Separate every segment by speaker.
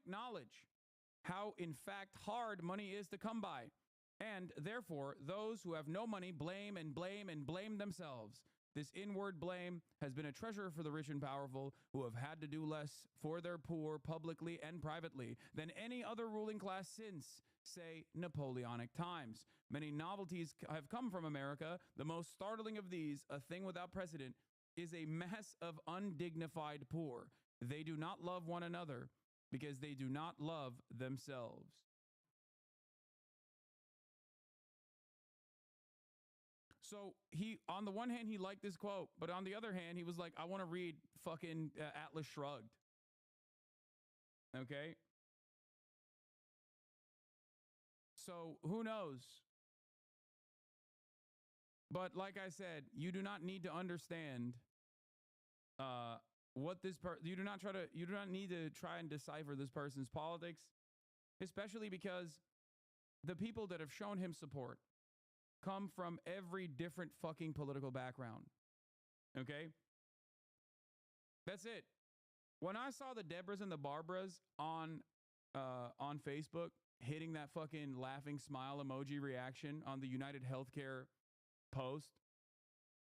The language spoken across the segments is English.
Speaker 1: acknowledge how, in fact, hard money is to come by. And therefore, those who have no money blame and blame and blame themselves. This inward blame has been a treasure for the rich and powerful, who have had to do less for their poor publicly and privately than any other ruling class since, say, Napoleonic times. Many novelties have come from America. The most startling of these, a thing without precedent, is a mass of undignified poor. They do not love one another because they do not love themselves. So he, on the one hand, he liked this quote, but on the other hand, he was like, I want to read fucking Atlas Shrugged. Okay? So who knows? But like I said, you do not need to understand what this you do not need to try and decipher this person's politics, especially because the people that have shown him support come from every different fucking political background. Okay? That's it. When I saw the Debras and the Barbaras on Facebook hitting that fucking laughing smile emoji reaction on the United Healthcare post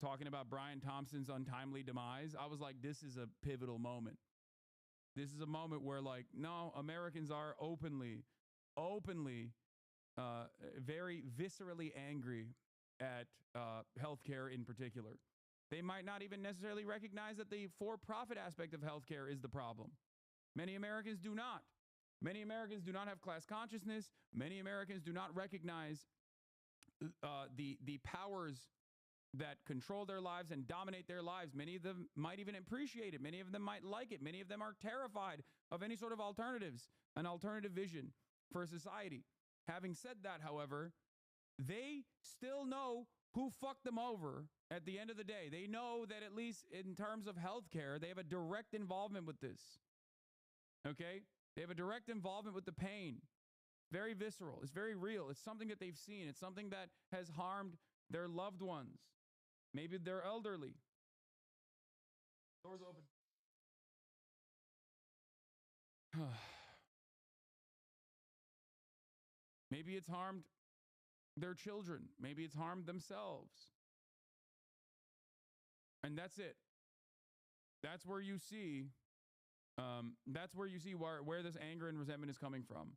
Speaker 1: talking about Brian Thompson's untimely demise, I was like, this is a pivotal moment. This is a moment where, like, no, Americans are openly, very viscerally angry at healthcare in particular. They might not even necessarily recognize that the for-profit aspect of healthcare is the problem. Many Americans do not. Many Americans do not have class consciousness. Many Americans do not recognize the powers that control their lives and dominate their lives. Many of them might even appreciate it. Many of them might like it. Many of them are terrified of any sort of alternatives, an alternative vision for society. Having said that, however, they still know who fucked them over at the end of the day. They know that, at least in terms of healthcare, they have a direct involvement with this. Okay? They have a direct involvement with the pain. Very visceral. It's very real. It's something that they've seen. It's something that has harmed their loved ones. Maybe they're elderly. Doors open. Maybe it's harmed their children. Maybe it's harmed themselves. And that's it. That's where you see where this anger and resentment is coming from.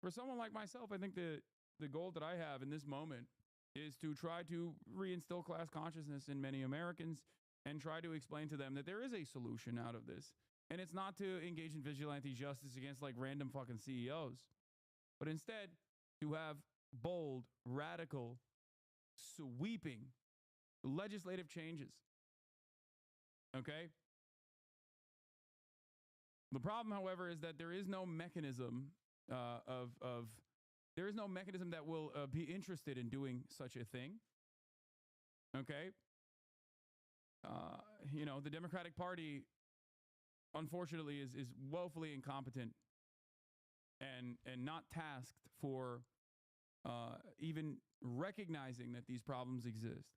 Speaker 1: For someone like myself, I think the goal that I have in this moment is to try to reinstill class consciousness in many Americans and try to explain to them that there is a solution out of this. And it's not to engage in vigilante justice against like random fucking CEOs, but instead to have bold, radical, sweeping legislative changes. Okay? The problem, however, is that there is no mechanism there is no mechanism that will be interested in doing such a thing. Okay? The Democratic Party, unfortunately, is woefully incompetent and not tasked for even recognizing that these problems exist.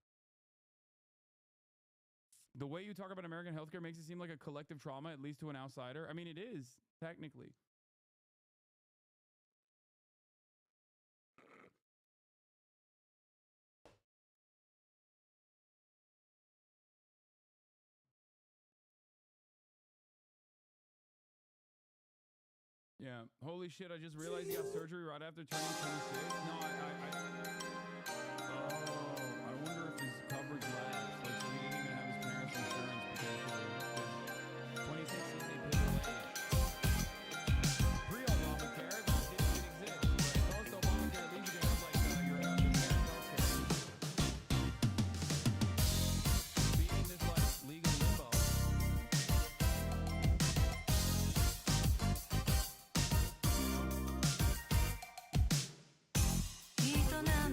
Speaker 1: The way you talk about American healthcare makes it seem like a collective trauma, at least to an outsider. I mean, it is, technically. Yeah. Holy shit, I just realized he got surgery right after turning 26. No, I wonder if his coverage lasts. Like, so he didn't even have his parents' insurance potentially. 26 is a pivotal age. Pre-Obamacare, that didn't even exist. But post-Obamacare, at least you can have, like, your parents' healthcare. Being in this, like, legal limbo.
Speaker 2: Ito na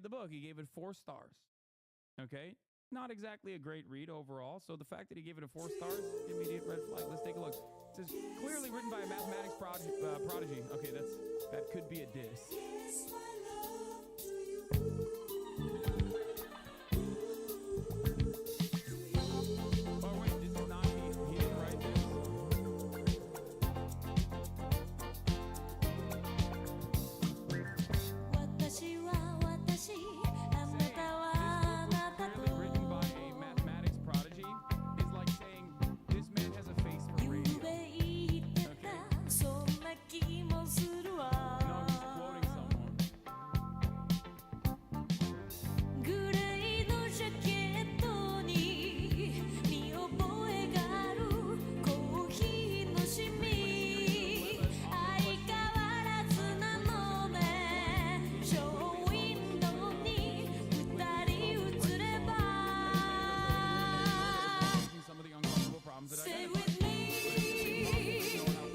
Speaker 1: rated the book. He gave it 4 stars. Okay? Not exactly a great read overall. So the fact that he gave it a 4 stars, immediate red flag. Let's take a look. It says clearly written by a mathematics prodigy. Okay, that could be a diss. Oh wait, this is not he didn't write this.
Speaker 2: 私は私あなたはあなたと
Speaker 1: Clearly written by a mathematics prodigy is like saying this man has a face for
Speaker 2: ゆう
Speaker 1: radio.
Speaker 2: べ言ってたそんな気もするわ
Speaker 1: No, he's quoting someone.
Speaker 2: グレーのジャケットに見覚えがあるコーヒーのシミ相変わらずなのねショーウィンドウに二人映れば
Speaker 1: Taking some of the uncomfortable problems that I
Speaker 2: Stay
Speaker 1: identified.
Speaker 2: with me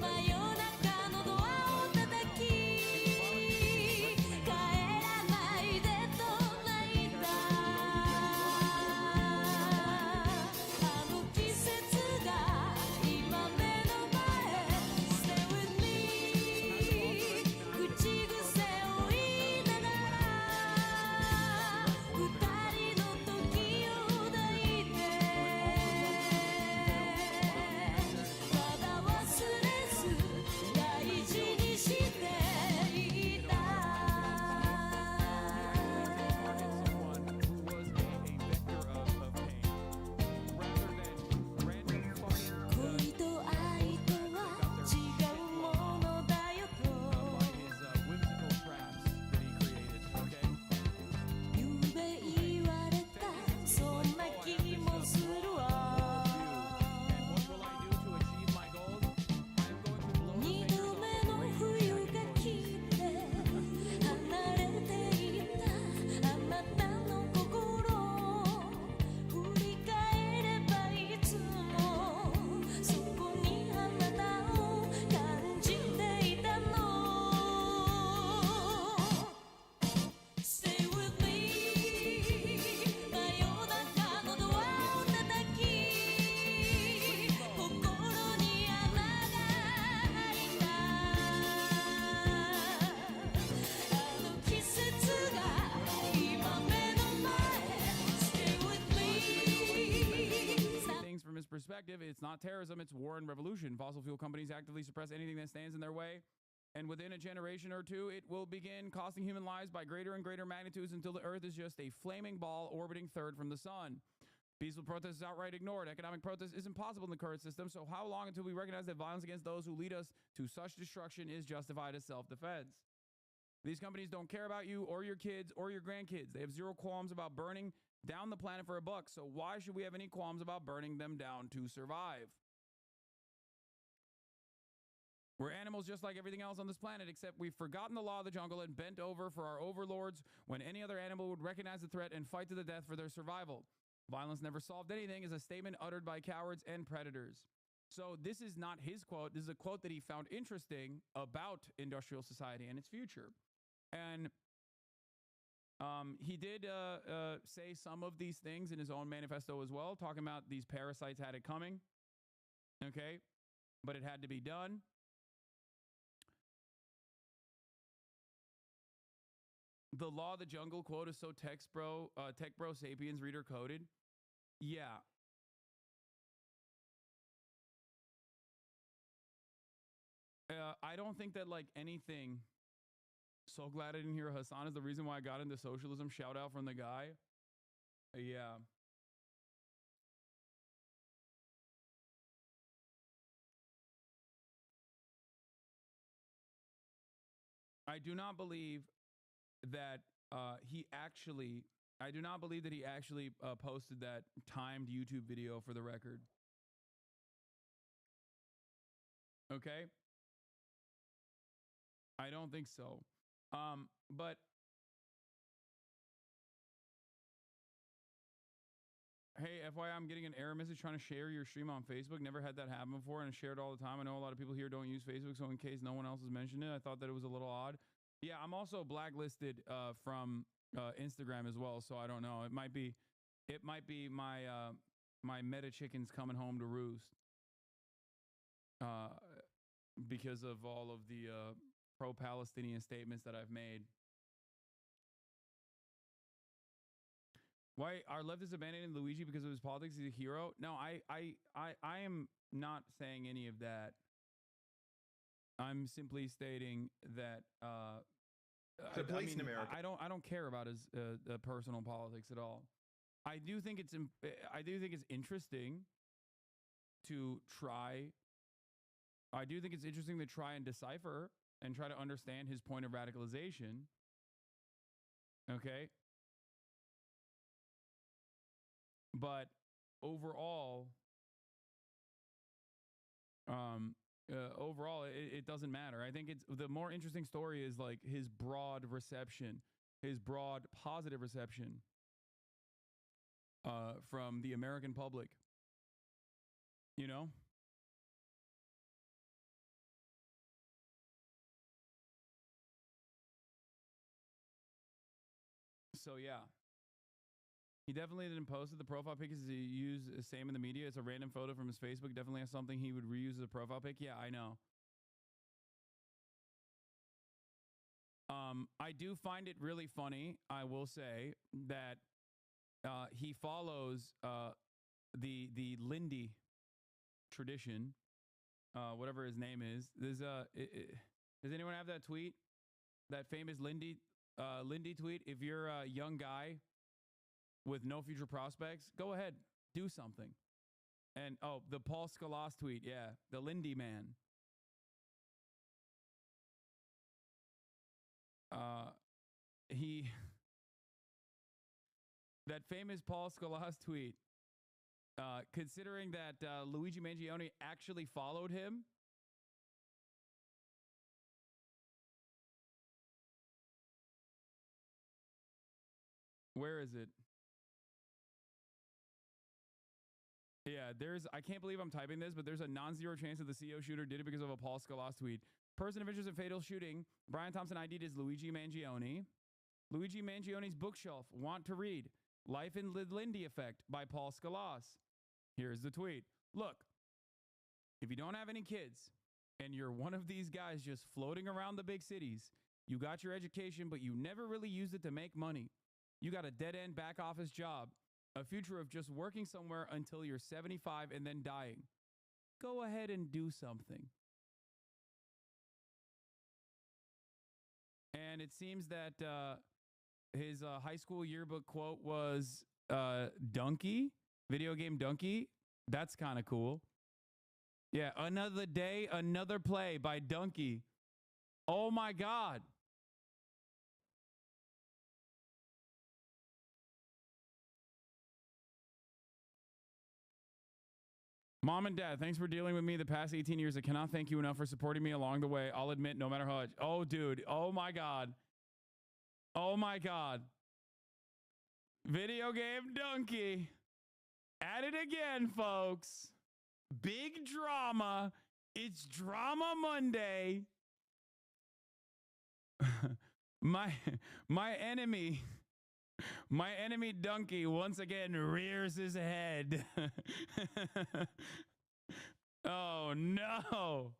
Speaker 2: 真夜中のドアを叩き帰らないでと泣いたあの季節が今目の前 Stay with me 口癖を言いながら二人の時を抱いてまだ忘れず大事にしていた
Speaker 1: Someone who was a vector of pain, rather than random fucking
Speaker 2: 恋と愛とは違うものだよと
Speaker 1: by his whimsical traps that he created. Okay,
Speaker 2: ゆうべ言われたそんな気もするわ
Speaker 1: and what will I do to achieve my goals? I'm going to blow the
Speaker 2: 二
Speaker 1: fingers
Speaker 2: 度
Speaker 1: off
Speaker 2: 目
Speaker 1: the
Speaker 2: の
Speaker 1: radio
Speaker 2: 冬
Speaker 1: station
Speaker 2: が
Speaker 1: employees.
Speaker 2: 来て離れていたあなたの心振り返ればいつもそこにあなたを感じていたの Stay with me 真夜中のドアを叩き心に穴が開いたあの季節が今目の前 Stay with me
Speaker 1: Things from his perspective, it's not terrorism, it's war and revolution. Fossil fuel companies actively suppress anything that stands in their way. And within a generation or two, it will begin costing human lives by greater and greater magnitudes until the Earth is just a flaming ball orbiting third from the sun. Peaceful protest is outright ignored. Economic protest is impossible in the current system. So how long until we recognize that violence against those who lead us to such destruction is justified as self-defense? These companies don't care about you or your kids or your grandkids. They have zero qualms about burning down the planet for a buck. So why should we have any qualms about burning them down to survive? We're animals just like everything else on this planet, except we've forgotten the law of the jungle and bent over for our overlords when any other animal would recognize the threat and fight to the death for their survival. Violence never solved anything is a statement uttered by cowards and predators. So this is not his quote. This is a quote that he found interesting about industrial society and its future. And he did say some of these things in his own manifesto as well, talking about these parasites had it coming. Okay, but it had to be done. The law of the jungle quote is so tech bro sapiens reader coded. Yeah. I don't think that like anything. So glad I didn't hear Hassan is the reason why I got into socialism. Shout out from the guy. Yeah. I do not believe that I do not believe that he actually posted that timed YouTube video for the record. Okay? I don't think so. But hey, FYI, I'm getting an error message trying to share your stream on Facebook. Never had that happen before and shared all the time. I know a lot of people here don't use Facebook, so in case no one else has mentioned it, I thought that it was a little odd. Yeah, I'm also blacklisted from Instagram as well. So I don't know. It might be my my meta chickens coming home to roost uh, because of all of the pro-Palestinian statements that I've made. Why our left is abandoning Luigi because of his politics? He's a hero. No, I am not saying any of that. I'm simply stating that
Speaker 3: The place in America.
Speaker 1: I don't care about his personal politics at all. I do think it's interesting to try. I do think it's interesting to try and decipher and try to understand his point of radicalization. Okay, but overall, overall, it doesn't matter. I think it's the more interesting story is like his broad reception, his broad positive reception from the American public. You know? So yeah. He definitely didn't post it. The profile pic is used the same in the media. It's a random photo from his Facebook. Definitely has something he would reuse as a profile pic. Yeah, I know. I do find it really funny. I will say that he follows the Lindy tradition, whatever his name is. There's does anyone have that tweet? That famous Lindy tweet? If you're a young guy with no future prospects, go ahead, do something. And the Paul Scalas tweet, yeah, the Lindy man. He that famous Paul Scalas tweet, considering that Luigi Mangione actually followed him. Where is it? Yeah, I can't believe I'm typing this, but there's a non-zero chance that the CEO shooter did it because of a Paul Scalas tweet. Person of interest in fatal shooting. Brian Thompson ID'd is Luigi Mangione. Luigi Mangione's bookshelf. Want to read. Life in the Lindy Effect by Paul Scalas. Here's the tweet. Look, if you don't have any kids and you're one of these guys just floating around the big cities, you got your education, but you never really used it to make money. You got a dead-end back office job. A future of just working somewhere until you're 75 and then dying. Go ahead and do something. And it seems that his high school yearbook quote was Donkey, video game Donkey. That's kind of cool. Yeah, another day, another play by Donkey. Oh my God. Mom and Dad, thanks for dealing with me the past 18 years. I cannot thank you enough for supporting me along the way. I'll admit, no matter how much. Oh, dude. Oh, my God. Oh, my God. Video game Donkey. At it again, folks. Big drama. It's Drama Monday. my enemy... My enemy Donkey once again rears his head. Oh no.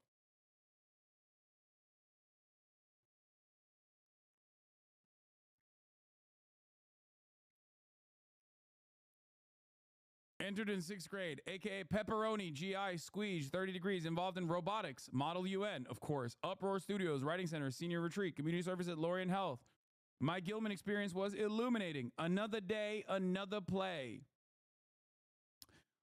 Speaker 1: Entered in 6th grade, aka Pepperoni, GI, Squeeze, 30 degrees, involved in robotics, Model UN, of course, Uproar Studios, Writing Center, Senior Retreat, Community Service at Lorien Health. My Gilman experience was illuminating. Another day, another play.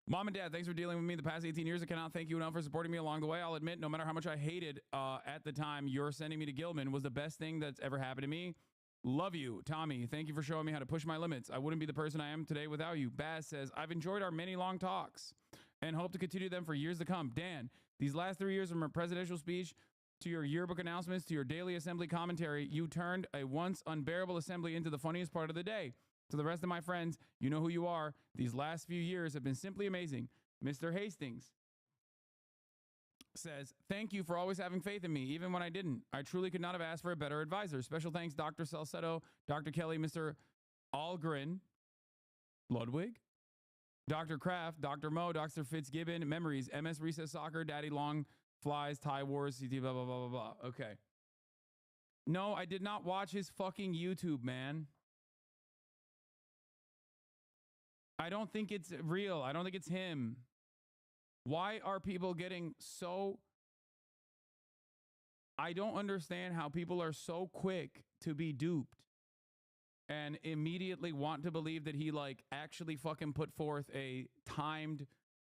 Speaker 1: Mom and Dad, thanks for dealing with me the past 18 years. I cannot thank you enough for supporting me along the way. I'll admit, no matter how much I hated at the time, your sending me to Gilman was the best thing that's ever happened to me. Love you, Tommy. Thank you for showing me how to push my limits. I wouldn't be the person I am today without you. Baz says, I've enjoyed our many long talks and hope to continue them for years to come. Dan, these last 3 years from a presidential speech to your yearbook announcements, to your daily assembly commentary, you turned a once unbearable assembly into the funniest part of the day. To the rest of my friends, you know who you are. These last few years have been simply amazing. Mr. Hastings, says, thank you for always having faith in me, even when I didn't. I truly could not have asked for a better advisor. Special thanks, Dr. Salcedo, Dr. Kelly, Mr. Algren, Ludwig, Dr. Kraft, Dr. Mo, Dr. Fitzgibbon, Memories, MS Recess Soccer, Daddy Long, Flies, Thai Wars, CT, blah, blah, blah, blah, blah. Okay. No, I did not watch his fucking YouTube, man. I don't think it's real. I don't think it's him. Why are people getting so... I don't understand how people are so quick to be duped and immediately want to believe that he like actually fucking put forth a timed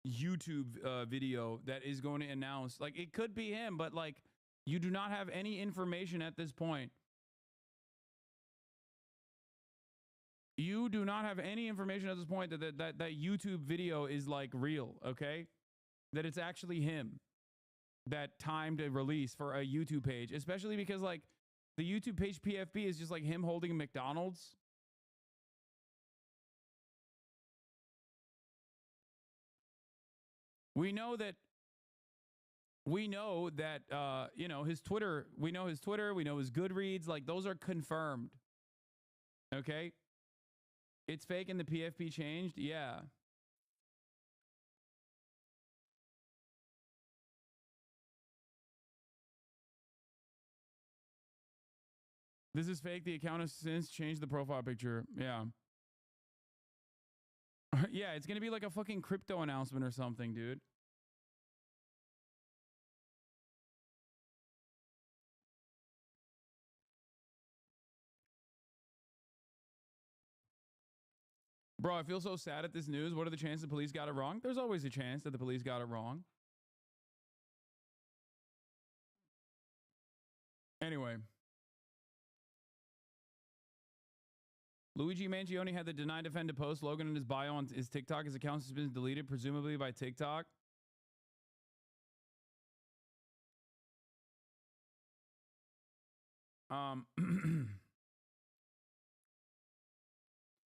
Speaker 1: YouTube video that is going to announce, like, it could be him, but like, you do not have any information at this point. You do not have any information at this point that YouTube video is like real, okay? That it's actually him that timed a release for a YouTube page, especially because like the YouTube page PFP is just like him holding a McDonald's. We know that you know, his Twitter, we know his Goodreads, like those are confirmed. Okay? It's fake and the PFP changed? Yeah. This is fake. The account has since changed the profile picture. Yeah. Yeah, it's going to be like a fucking crypto announcement or something, dude. Bro, I feel so sad at this news. What are the chances the police got it wrong? There's always a chance that the police got it wrong. Anyway. Luigi Mangione had the deny defend to post Logan in his bio on his TikTok. His account has been deleted, presumably by TikTok.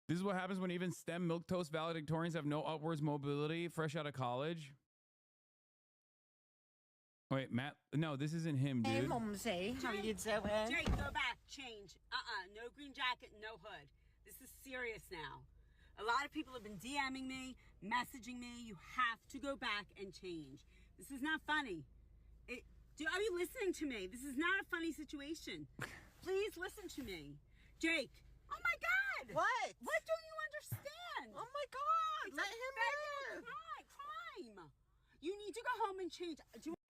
Speaker 1: This is what happens when even STEM milquetoast valedictorians have no upwards mobility fresh out of college. Wait, Matt. No, this isn't him, dude.
Speaker 4: Jake, go back. Change. No green jacket, no hood. This is serious now. A lot of people have been DMing me, messaging me. You have to go back and change. This is not funny. Are you listening to me? This is not a funny situation. Please listen to me. Jake. Oh my God.
Speaker 5: What?
Speaker 4: What don't you understand?
Speaker 5: Oh my God. Let him live.
Speaker 4: Crime. You need to go home and change.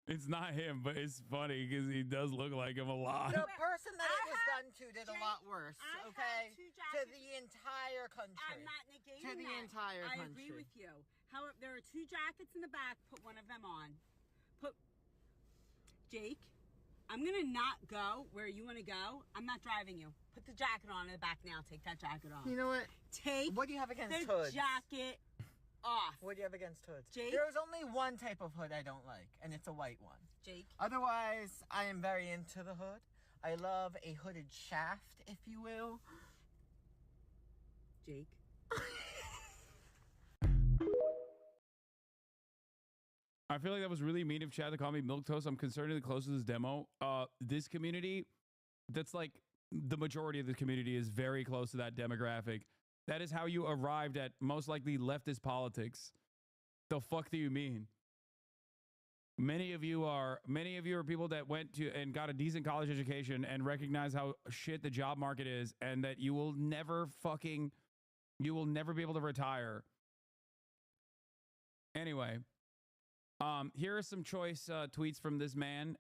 Speaker 1: It's not him, but it's funny because he does look like him a lot.
Speaker 5: The person that it was done to did a lot worse, okay? To the entire country.
Speaker 4: I'm not negating
Speaker 5: To the entire country.
Speaker 4: I agree with you. However, there are 2 jackets in the back. Put one of them on. Jake, I'm going to not go where you want to go. I'm not driving you. Put the jacket on in the back now. Take that jacket off.
Speaker 5: You know what?
Speaker 4: What
Speaker 5: do you have against
Speaker 4: the
Speaker 5: hoods?
Speaker 4: Jacket off.
Speaker 5: What do you have against hoods?
Speaker 4: Jake?
Speaker 5: There's only one type of hood I don't like, and it's a white one.
Speaker 4: Jake?
Speaker 5: Otherwise, I am very into the hood. I love a hooded shaft, if you will.
Speaker 4: Jake?
Speaker 1: I feel like that was really mean of Chad to call me milquetoast. I'm concernedly close to this demo. This community, that's like the majority of the community is very close to that demographic. That is how you arrived at most likely leftist politics. The fuck do you mean? Many of you are people that went to and got a decent college education and recognize how shit the job market is and that you will never be able to retire. Anyway, here are some choice tweets from this man.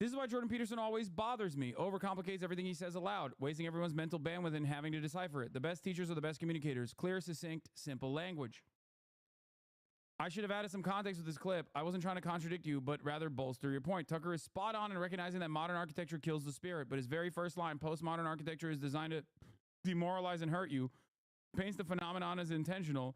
Speaker 1: This is why Jordan Peterson always bothers me. Overcomplicates everything he says aloud, wasting everyone's mental bandwidth and having to decipher it. The best teachers are the best communicators. Clear, succinct, simple language. I should have added some context with this clip. I wasn't trying to contradict you, but rather bolster your point. Tucker is spot on in recognizing that modern architecture kills the spirit, but his very first line, postmodern architecture is designed to demoralize and hurt you, paints the phenomenon as intentional.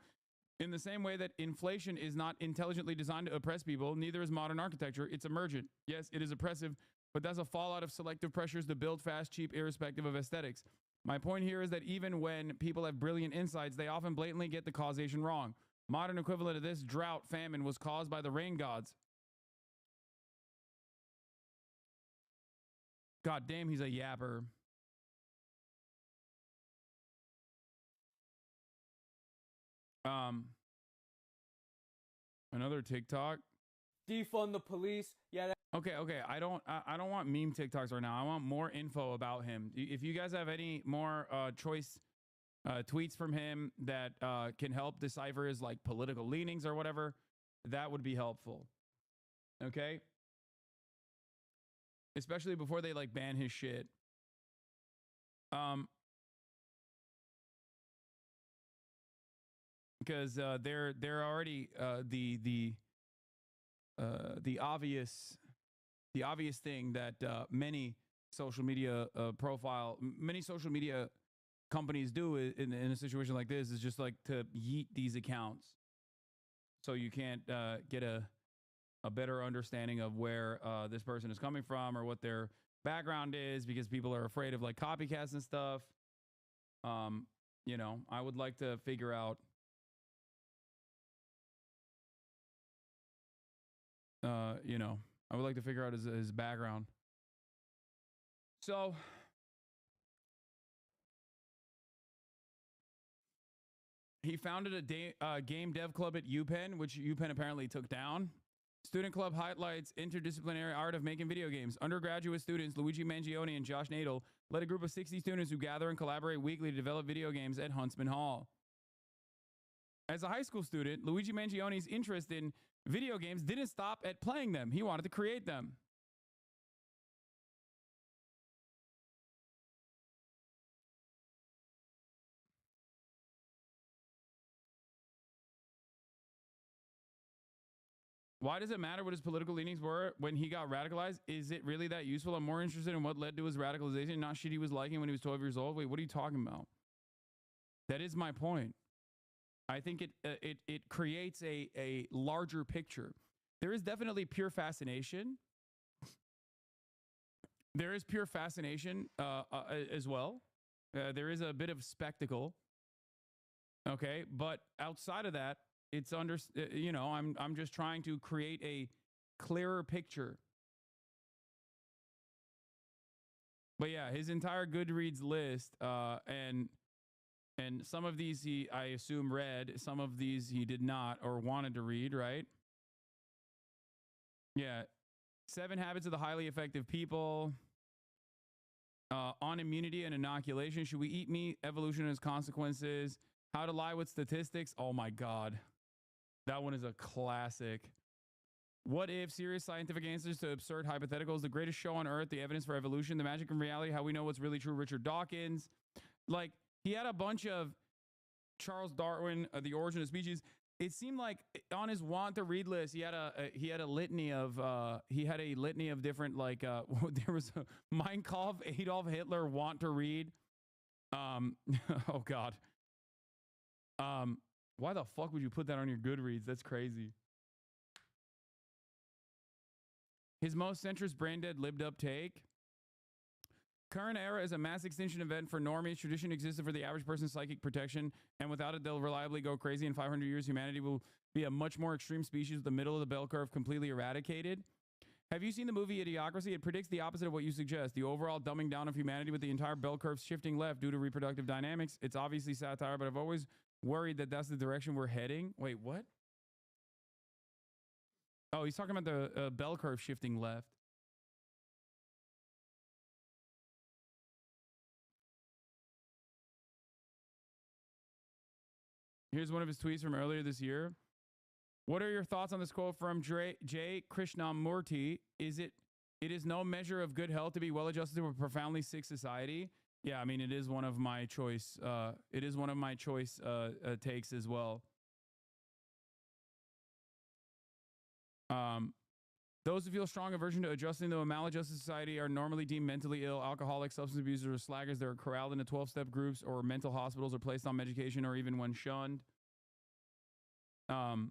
Speaker 1: In the same way that inflation is not intelligently designed to oppress people, neither is modern architecture. It's emergent. Yes, it is oppressive, but that's a fallout of selective pressures to build fast, cheap, irrespective of aesthetics. My point here is that even when people have brilliant insights, they often blatantly get the causation wrong. Modern equivalent of this drought, famine, was caused by the rain gods. God damn, he's a yapper. Another TikTok.
Speaker 6: Defund the police. Yeah.
Speaker 1: Okay. I don't want meme TikToks right now. I want more info about him. If you guys have any more choice tweets from him that can help decipher his like political leanings or whatever, that would be helpful. Okay. Especially before they like ban his shit. Because they're already the obvious thing that many social media companies do in a situation like this is just like to yeet these accounts, so you can't get a better understanding of where this person is coming from or what their background is, because people are afraid of like copycats and stuff. You know, I would like to figure out I would like to figure out his background. So he founded a game dev club at UPenn, which UPenn apparently took down. Student club highlights interdisciplinary art of making video games. Undergraduate students Luigi Mangione and Josh Nadel led a group of 60 students who gather and collaborate weekly to develop video games at Huntsman Hall. As a high school student, Luigi Mangione's interest in video games didn't stop at playing them. He wanted to create them. Why does it matter what his political leanings were when he got radicalized? Is it really that useful? I'm more interested in what led to his radicalization, not shit he was liking when he was 12 years old. Wait, what are you talking about? That is my point. I think it creates a larger picture. There is definitely pure fascination. There is pure fascination as well. There is a bit of spectacle. Okay, but outside of that, it's I'm just trying to create a clearer picture. But yeah, his entire Goodreads list, and some of these I assume read, some of these he did not or wanted to read, right? Yeah. 7 Habits of the Highly Effective People. On immunity and inoculation. Should we eat meat? Evolution and its consequences. How to lie with statistics. Oh my God. That one is a classic. What if? Serious scientific answers to absurd hypotheticals. The greatest show on earth. The evidence for evolution. The magic and reality. How we know what's really true. Richard Dawkins. Like, he had a bunch of Charles Darwin, The Origin of Species. It seemed like on his want to read list, he had a litany of different, like, there was a Mein Kampf, Adolf Hitler want to read. Oh God. Why the fuck would you put that on your Goodreads? That's crazy. His most centrist brain dead lived up take. Current era is a mass extinction event for normies. Tradition existed for the average person's psychic protection, and without it, they'll reliably go crazy. In 500 years, humanity will be a much more extreme species with the middle of the bell curve completely eradicated. Have you seen the movie Idiocracy? It predicts the opposite of what you suggest. The overall dumbing down of humanity with the entire bell curve shifting left due to reproductive dynamics. It's obviously satire, but I've always worried that that's the direction we're heading. Wait, what? Oh, he's talking about the bell curve shifting left. Here's one of his tweets from earlier this year. What are your thoughts on this quote from J. Krishnamurti? It is no measure of good health to be well-adjusted to a profoundly sick society. Yeah, I mean, it is one of my choice. Takes as well. Those who feel strong aversion to adjusting to a maladjusted society are normally deemed mentally ill, alcoholics, substance abusers, or slackers. They're corralled into 12-step groups or mental hospitals or placed on medication or even when shunned. All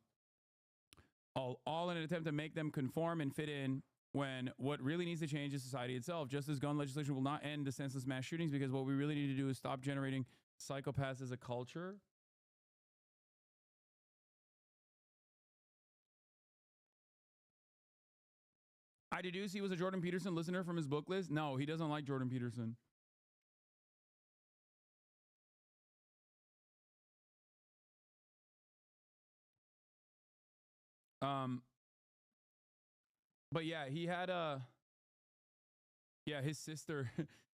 Speaker 1: in an attempt to make them conform and fit in when what really needs to change is society itself. Just as gun legislation will not end the senseless mass shootings, because what we really need to do is stop generating psychopaths as a culture. I deduce he was a Jordan Peterson listener from his book list. No, he doesn't like Jordan Peterson. But yeah, he had his sister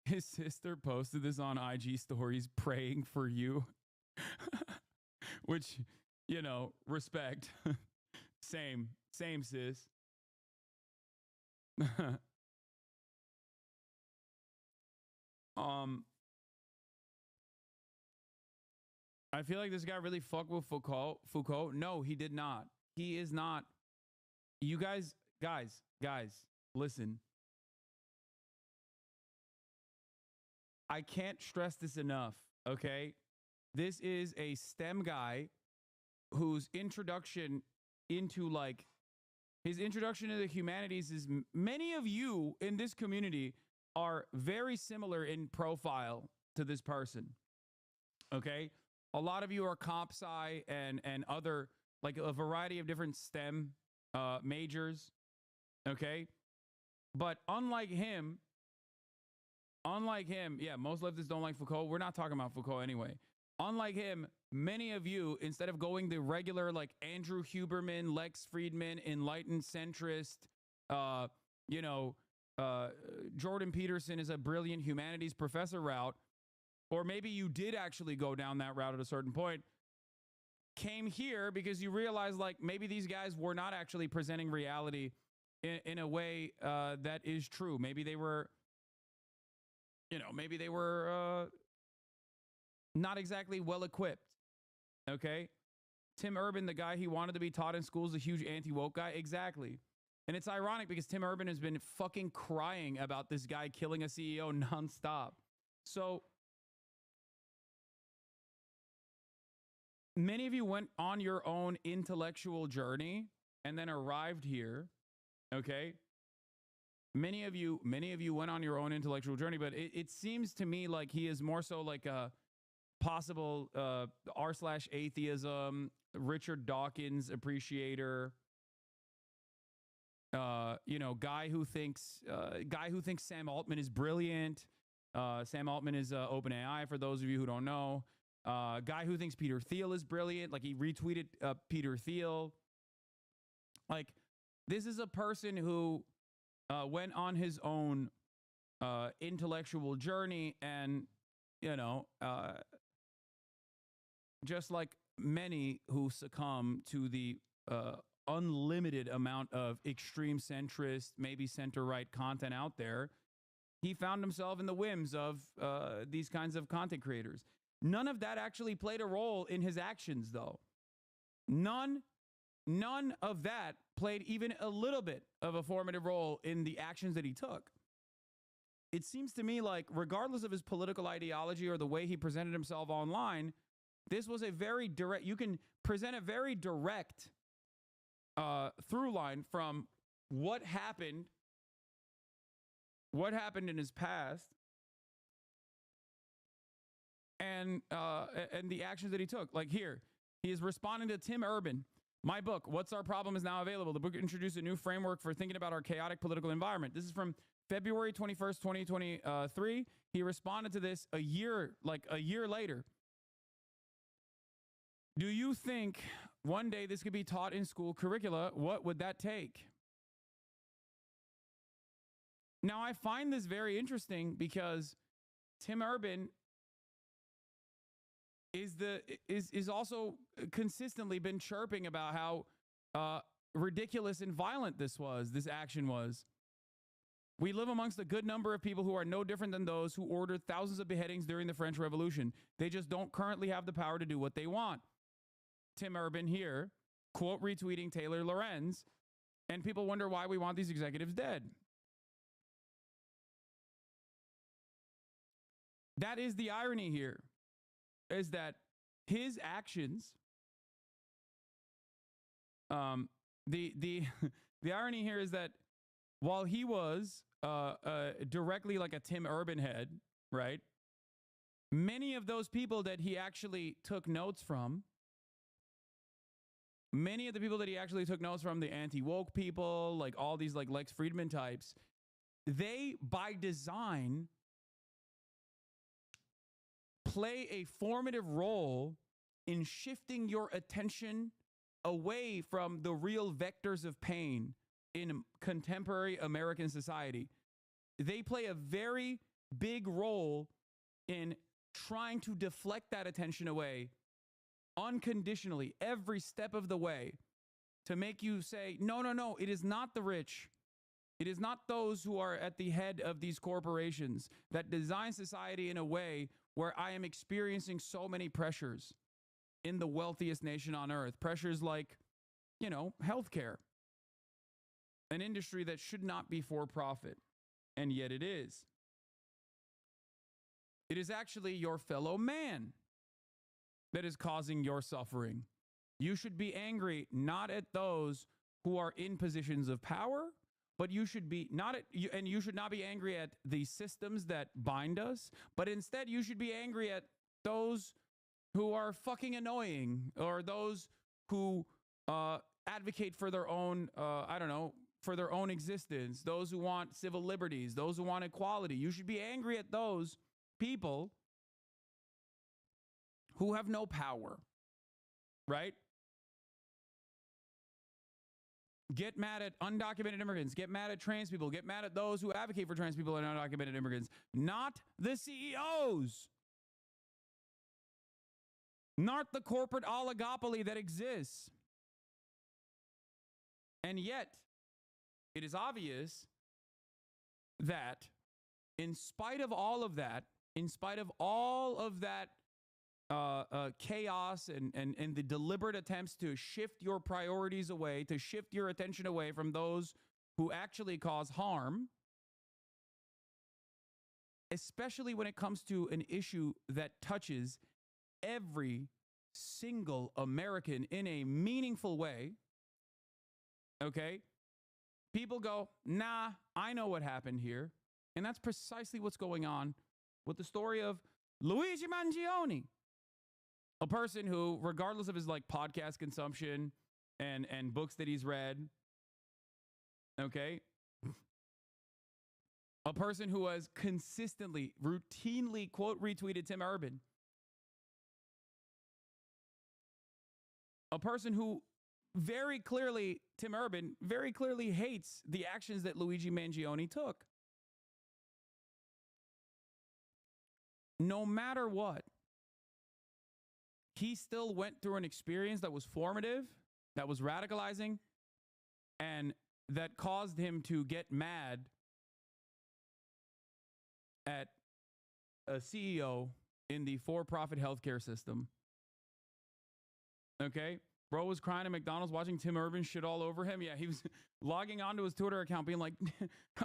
Speaker 1: his sister posted this on IG stories praying for you. Which, you know, respect. Same sis. I feel like this guy really fucked with Foucault. No, he did not. He is not. You guys, listen. I can't stress this enough, okay? This is a STEM guy whose introduction into like his introduction to the humanities is many of you in this community are very similar in profile to this person. Okay? A lot of you are comp sci and other like a variety of different STEM majors. Okay? But unlike him, yeah, most leftists don't like Foucault. We're not talking about Foucault anyway. Unlike him, many of you, instead of going the regular like Andrew Huberman, Lex Friedman, enlightened centrist, Jordan Peterson is a brilliant humanities professor route, or maybe you did actually go down that route at a certain point, came here because you realized like maybe these guys were not actually presenting reality in a way that is true. Maybe they were, not exactly well equipped. Okay. Tim Urban, the guy he wanted to be taught in school, is a huge anti-woke guy. Exactly. And it's ironic because Tim Urban has been fucking crying about this guy killing a CEO nonstop. So many of you went on your own intellectual journey and then arrived here. Okay. Many of you went on your own intellectual journey, but it seems to me like he is more so like a possible r/atheism, Richard Dawkins appreciator, guy who thinks Sam Altman is brilliant. Sam Altman is OpenAI, for those of you who don't know. Guy who thinks Peter Thiel is brilliant. Like he retweeted Peter Thiel. Like this is a person who went on his own intellectual journey and, just like many who succumb to the unlimited amount of extreme centrist, maybe center-right content out there, he found himself in the whims of these kinds of content creators. None of that actually played a role in his actions, though. None of that played even a little bit of a formative role in the actions that he took. It seems to me like, regardless of his political ideology or the way he presented himself online, this was a very direct, you can present a very direct through line from what happened in his past and the actions that he took. Like here, he is responding to Tim Urban. My book, What's Our Problem, is now available. The book introduced a new framework for thinking about our chaotic political environment. This is from February 21st, 2023. He responded to this a year later. Do you think one day this could be taught in school curricula? What would that take? Now, I find this very interesting because Tim Urban is also consistently been chirping about how ridiculous and violent this action was. We live amongst a good number of people who are no different than those who ordered thousands of beheadings during the French Revolution. They just don't currently have the power to do what they want. Tim Urban here, quote retweeting Taylor Lorenz, and people wonder why we want these executives dead. That is the irony here, is that his actions, the irony here is that while he was directly like a Tim Urban head, right? Many of those people that he actually took notes from many of the people that he actually took notes from, the anti-woke people, like all these like Lex Friedman types, they by design play a formative role in shifting your attention away from the real vectors of pain in contemporary American society. They play a very big role in trying to deflect that attention away unconditionally every step of the way to make you say, no, no, no, it is not the rich. It is not those who are at the head of these corporations that design society in a way where I am experiencing so many pressures in the wealthiest nation on earth. Pressures like, you know, healthcare, an industry that should not be for profit, and yet it is. It is actually your fellow man that is causing your suffering. You should be angry not at those who are in positions of power, but you should be not at you, and you should not be angry at the systems that bind us, but instead you should be angry at those who are fucking annoying, or those who advocate for their own, for their own existence, those who want civil liberties, those who want equality. You should be angry at those people who have no power, right? Get mad at undocumented immigrants, get mad at trans people, get mad at those who advocate for trans people and undocumented immigrants, not the CEOs, not the corporate oligopoly that exists. And yet, it is obvious that in spite of all of that, chaos and the deliberate attempts to shift your priorities away, to shift your attention away from those who actually cause harm, especially when it comes to an issue that touches every single American in a meaningful way, okay? People go, nah, I know what happened here. And that's precisely what's going on with the story of Luigi Mangione, a person who, regardless of his like podcast consumption and books that he's read, okay, a person who has consistently, routinely quote retweeted Tim Urban, a person who Tim Urban very clearly hates the actions that Luigi Mangione took. No matter what, he still went through an experience that was formative, that was radicalizing, and that caused him to get mad at a CEO in the for-profit healthcare system. Okay? Bro was crying at McDonald's watching Tim Urban shit all over him. Yeah, he was logging onto his Twitter account being like,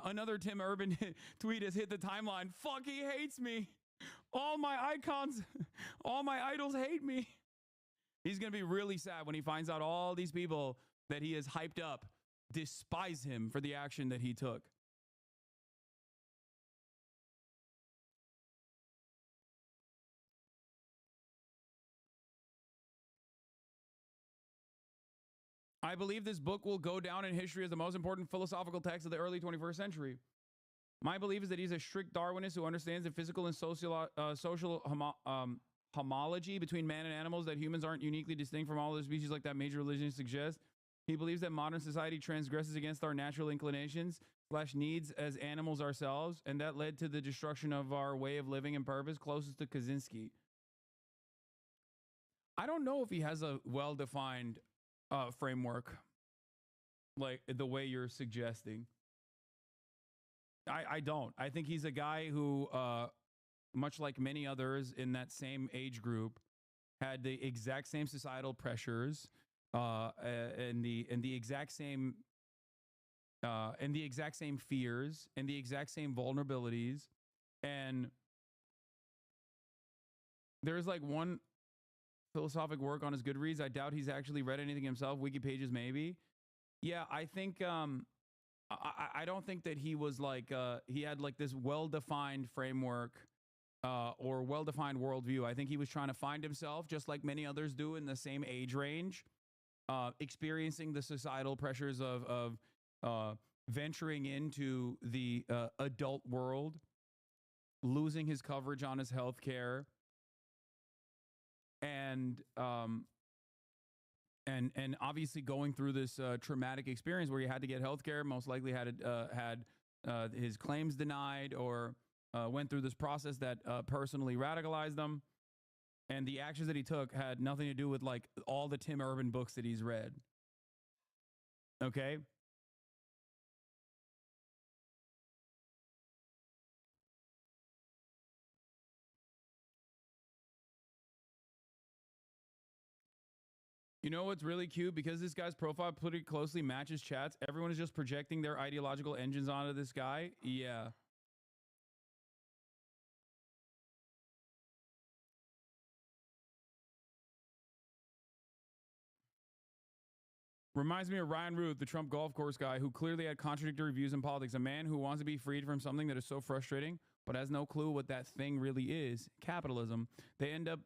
Speaker 1: another Tim Urban tweet has hit the timeline. Fuck, he hates me. All my icons, all my idols hate me. He's going to be really sad when he finds out all these people that he has hyped up despise him for the action that he took. I believe this book will go down in history as the most important philosophical text of the early 21st century. My belief is that he's a strict Darwinist who understands the physical and social homology between man and animals, that humans aren't uniquely distinct from all other species like that major religions suggest. He believes that modern society transgresses against our natural inclinations / needs as animals ourselves, and that led to the destruction of our way of living and purpose, closest to Kaczynski. I don't know if he has a well-defined framework like the way you're suggesting. I don't. I think he's a guy who, much like many others in that same age group, had the exact same societal pressures, and the exact same fears and the exact same vulnerabilities. And there's like one philosophic work on his Goodreads. I doubt he's actually read anything himself. Wikipages maybe. Yeah, I think I don't think that he was like he had like this well-defined framework or well-defined worldview. I think he was trying to find himself, just like many others do in the same age range. experiencing the societal pressures of venturing into the adult world, losing his coverage on his health care, and obviously going through this traumatic experience where he had to get health care, most likely had his claims denied, or went through this process that personally radicalized them. And the actions that he took had nothing to do with like all the Tim Urban books that he's read. Okay? You know what's really cute? Because this guy's profile pretty closely matches chats, everyone is just projecting their ideological engines onto this guy. Yeah. Reminds me of Ryan Ruth, the Trump golf course guy who clearly had contradictory views in politics. A man who wants to be freed from something that is so frustrating, but has no clue what that thing really is, capitalism. They end up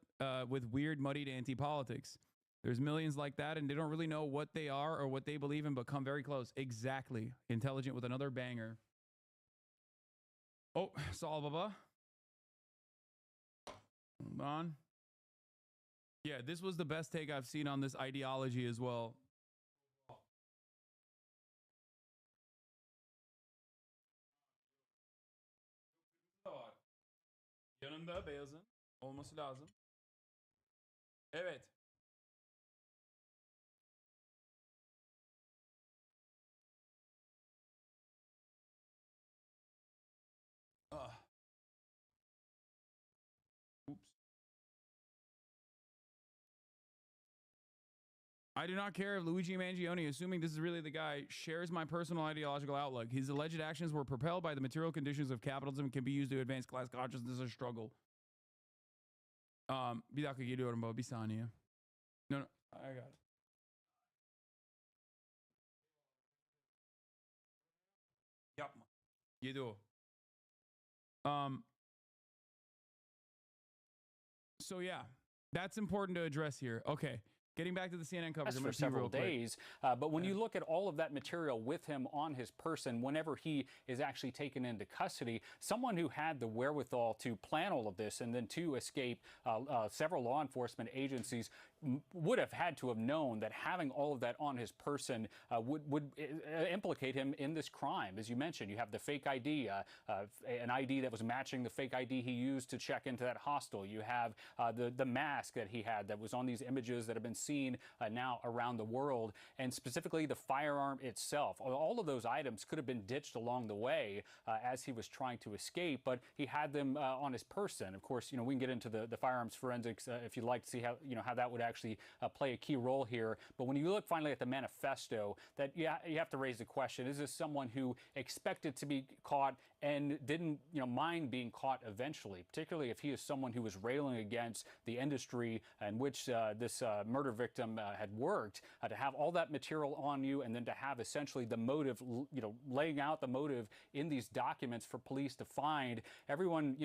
Speaker 1: with weird, muddied anti-politics. There's millions like that, and they don't really know what they are or what they believe in, but come very close. Exactly. Intelligent with another banger. Oh, Saul Baba. Hold on. Yeah, this was the best take I've seen on this ideology as well. Yanında beyazın olması lazım. Evet. Oops. I do not care if Luigi Mangione, assuming this is really the guy, shares my personal ideological outlook. His alleged actions were propelled by the material conditions of capitalism and can be used to advance class consciousness or struggle. Bir dakika geliyorum baba, bir saniye. No, I got it. Yapma. Yedi o. So yeah, that's important to address here. Okay. Getting back to the CNN coverage
Speaker 7: for several days, but when you look at all of that material with him on his person, whenever he is actually taken into custody, someone who had the wherewithal to plan all of this and then to escape several law enforcement agencies would have had to have known that having all of that on his person would implicate him in this crime. As you mentioned, you have the fake ID, an ID that was matching the fake ID he used to check into that hostel. You have the mask that he had that was on these images that have been seen now around the world, and specifically the firearm itself. All of those items could have been ditched along the way as he was trying to escape, but he had them on his person. Of course, we can get into the firearms forensics if you'd like to see how that would actually play a key role here. But when you look finally at the manifesto, that you have to raise the question: is this someone who expected to be caught and didn't mind being caught eventually, particularly if he is someone who was railing against the industry in which this murder victim had worked, to have all that material on you and then to have essentially the motive, laying out the motive in these documents for police to find. Everyone,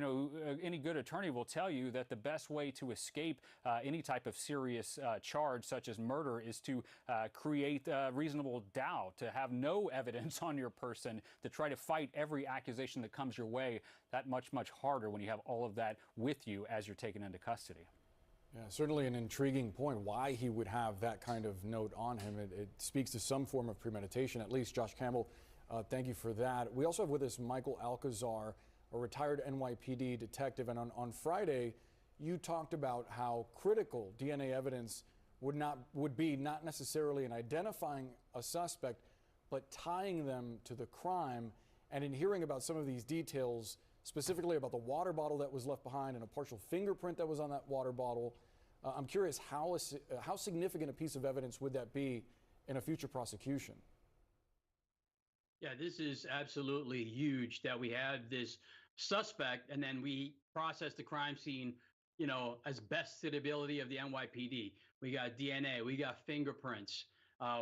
Speaker 7: any good attorney will tell you that the best way to escape any type of serious charge such as murder is to create reasonable doubt, to have no evidence on your person, to try to fight every accusation that comes your way. That much harder when you have all of that with you as you're taken into custody.
Speaker 8: Yeah, certainly an intriguing point why he would have that kind of note on him. It speaks to some form of premeditation, at least. Josh Campbell, thank you for that. We also have with us Michael Alcazar, a retired NYPD detective. And on Friday, you talked about how critical DNA evidence would be not necessarily in identifying a suspect, but tying them to the crime. And in hearing about some of these details, specifically about the water bottle that was left behind and a partial fingerprint that was on that water bottle, I'm curious how significant a piece of evidence would that be in a future prosecution?
Speaker 9: Yeah, this is absolutely huge that we have this suspect and then we process the crime scene, as best to the ability of the NYPD. We got DNA, we got fingerprints,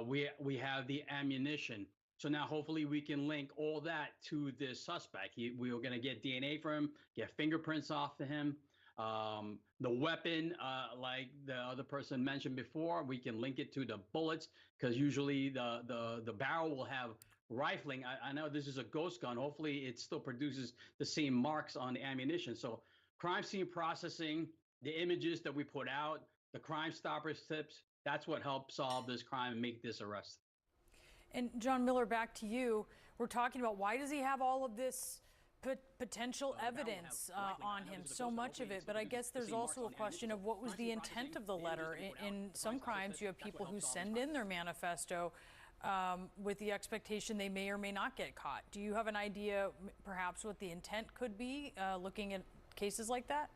Speaker 9: we have the ammunition. So now hopefully we can link all that to this suspect. We are going to get DNA from him, get fingerprints off of him. The weapon, like the other person mentioned before, we can link it to the bullets because usually the barrel will have rifling. I know this is a ghost gun. Hopefully it still produces the same marks on the ammunition. So crime scene processing, the images that we put out, the Crime Stoppers tips, that's what helped solve this crime and make this arrest.
Speaker 10: And John Miller, back to you. We're talking about why does he have all of this potential evidence on him, so much of it, but I guess there's also a question of what was the intent of the letter. In some crimes, you have people who send in their manifesto with the expectation they may or may not get caught. Do you have an idea, perhaps, what the intent could be, looking at cases like that?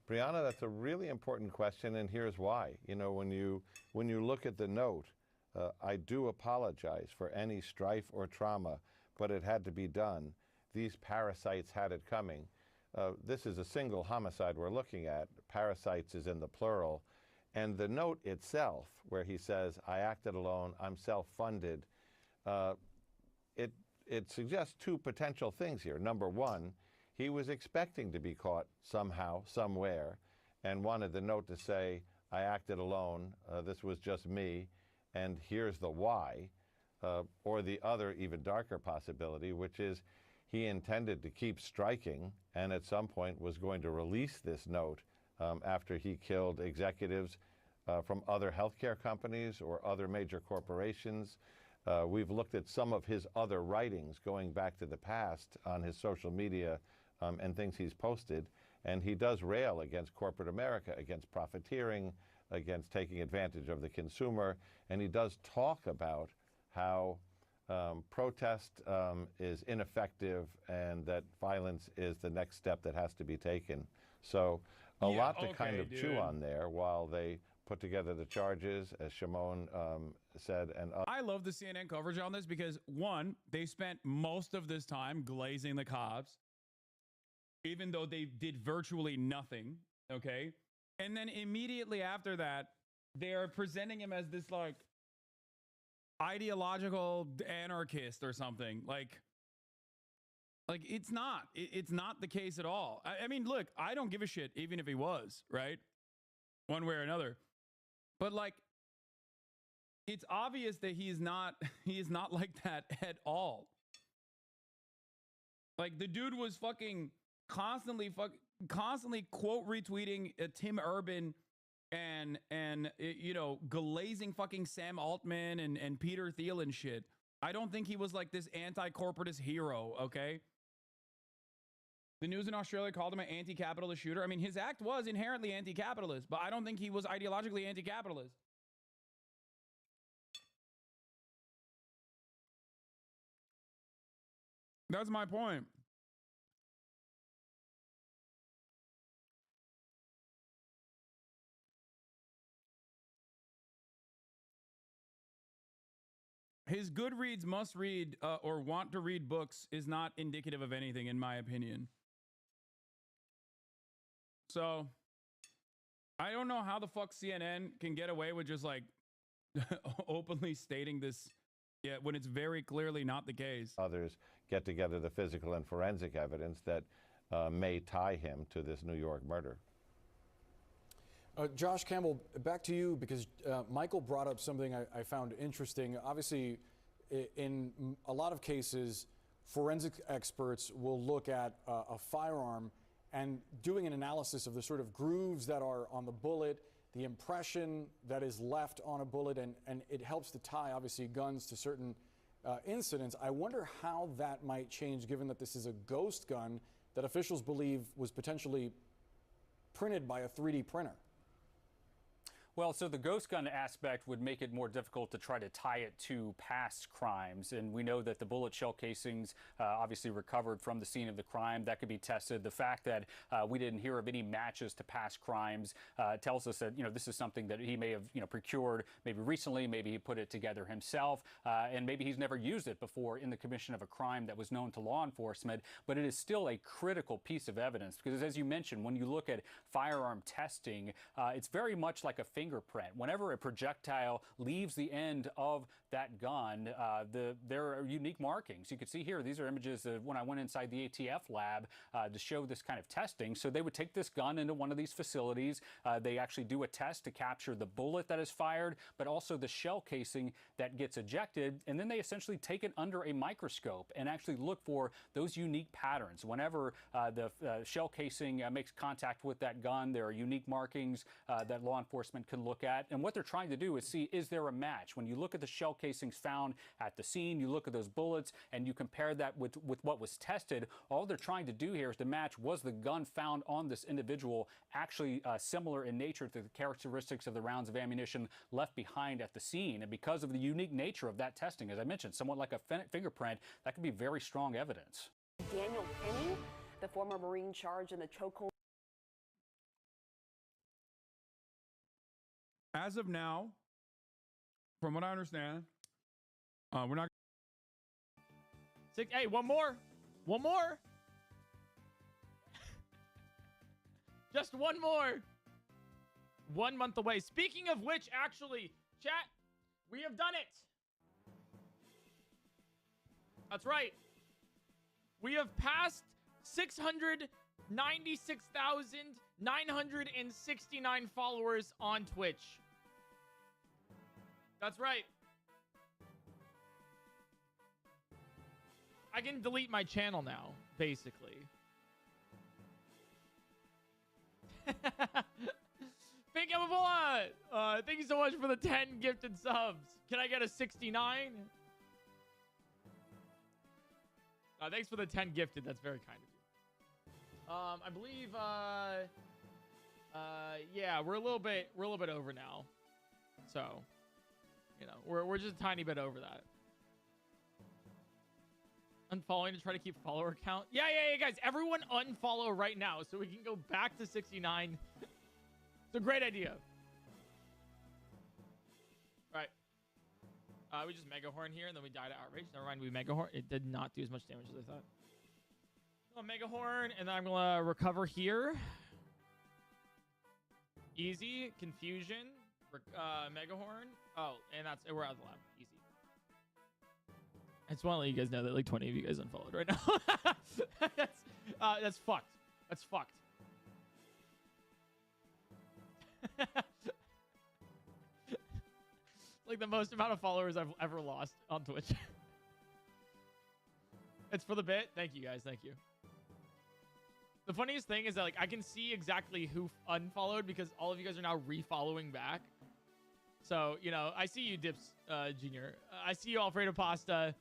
Speaker 11: Brianna, that's a really important question, and here's why. You know, when you look at the note, I do apologize for any strife or trauma, but it had to be done. These parasites had it coming. This is a single homicide we're looking at. Parasites is in the plural. And the note itself, where he says, I acted alone, I'm self-funded, it suggests two potential things here. Number one, he was expecting to be caught somehow, somewhere, and wanted the note to say, I acted alone, this was just me, and here's the why. Or the other, even darker possibility, which is he intended to keep striking and at some point was going to release this note after he killed executives from other healthcare companies or other major corporations. We've looked at some of his other writings going back to the past on his social media and things he's posted, and he does rail against corporate America, against profiteering, against taking advantage of the consumer, and he does talk about how protest is ineffective and that violence is the next step that has to be taken. So a lot to kind of chew on there while they put together the charges, as Shimon said. And
Speaker 1: I love the CNN coverage on this because, one, they spent most of this time glazing the cops, even though they did virtually nothing, okay? And then immediately after that, they are presenting him as this, like, ideological anarchist or something. Like it's not. It's not the case at all. I mean, look, I don't give a shit, even if he was, right? One way or another. But, like, it's obvious that he is not like that at all. Like, the dude was fucking constantly quote retweeting Tim Urban and you know, glazing fucking Sam Altman and Peter Thiel and shit. I don't think he was like this anti-corporatist hero, okay? The news in Australia called him an anti-capitalist shooter. I mean, his act was inherently anti-capitalist, but I don't think he was ideologically anti-capitalist. That's my point. His Goodreads must read or want to read books is not indicative of anything, in my opinion. So, I don't know how the fuck CNN can get away with just, like, openly stating this when it's very clearly not the case.
Speaker 11: Others get together the physical and forensic evidence that may tie him to this New York murder.
Speaker 8: Josh Campbell, back to you, because Michael brought up something I found interesting. Obviously, in a lot of cases, forensic experts will look at a firearm and doing an analysis of the sort of grooves that are on the bullet, the impression that is left on a bullet, and it helps to tie, obviously, guns to certain incidents. I wonder how that might change, given that this is a ghost gun that officials believe was potentially printed by a 3D printer.
Speaker 7: Well, so the ghost gun aspect would make it more difficult to try to tie it to past crimes. And we know that the bullet shell casings obviously recovered from the scene of the crime. That could be tested. The fact that we didn't hear of any matches to past crimes tells us that, you know, this is something that he may have, you know, procured maybe recently. Maybe he put it together himself. And maybe he's never used it before in the commission of a crime that was known to law enforcement. But it is still a critical piece of evidence because, as you mentioned, when you look at firearm testing, it's very much like a fingerprint. Whenever a projectile leaves the end of that gun, there are unique markings. You can see here, these are images of when I went inside the ATF lab to show this kind of testing. So they would take this gun into one of these facilities. They actually do a test to capture the bullet that is fired, but also the shell casing that gets ejected. And then they essentially take it under a microscope and actually look for those unique patterns. Whenever the shell casing makes contact with that gun, there are unique markings that law enforcement can look at. And what they're trying to do is see, is there a match? When you look at the shell casings found at the scene, you look at those bullets, and you compare that with what was tested, all they're trying to do here is to match, was the gun found on this individual actually similar in nature to the characteristics of the rounds of ammunition left behind at the scene. And because of the unique nature of that testing, as I mentioned, somewhat like a fingerprint, that could be very strong evidence.
Speaker 12: Daniel Penny, the former Marine charged in the chokehold.
Speaker 1: As of now, from what I understand, we're not.
Speaker 13: Hey, one more. One more. Just one more. 1 month away. Speaking of which, actually, chat, we have done it. That's right. We have passed 696,969 followers on Twitch. That's right. I can delete my channel now, basically. Pink Amabola! Thank you so much for the 10 gifted subs. Can I get a 69? Thanks for the 10 gifted. That's very kind of you. I believe, yeah, we're a little bit over now. So, you know, we're just a tiny bit over that. Unfollowing to try to keep follower count. Yeah, guys. Everyone unfollow right now so we can go back to 69. It's a great idea. All right. We just Mega Horn here, and then we died of outrage. Never mind, we Mega Horn. It did not do as much damage as I thought. Mega Horn, and then I'm going to recover here. Easy. Confusion. Mega Horn. Oh, and we're out of the lab. Easy. I just want to let you guys know that like 20 of you guys unfollowed right now. That's fucked. That's fucked. Like the most amount of followers I've ever lost on Twitch. It's for the bit. Thank you guys. Thank you. The funniest thing is that like I can see exactly who unfollowed because all of you guys are now refollowing back. So, you know, I see you, Dips Jr. I see you, Alfredo Pasta.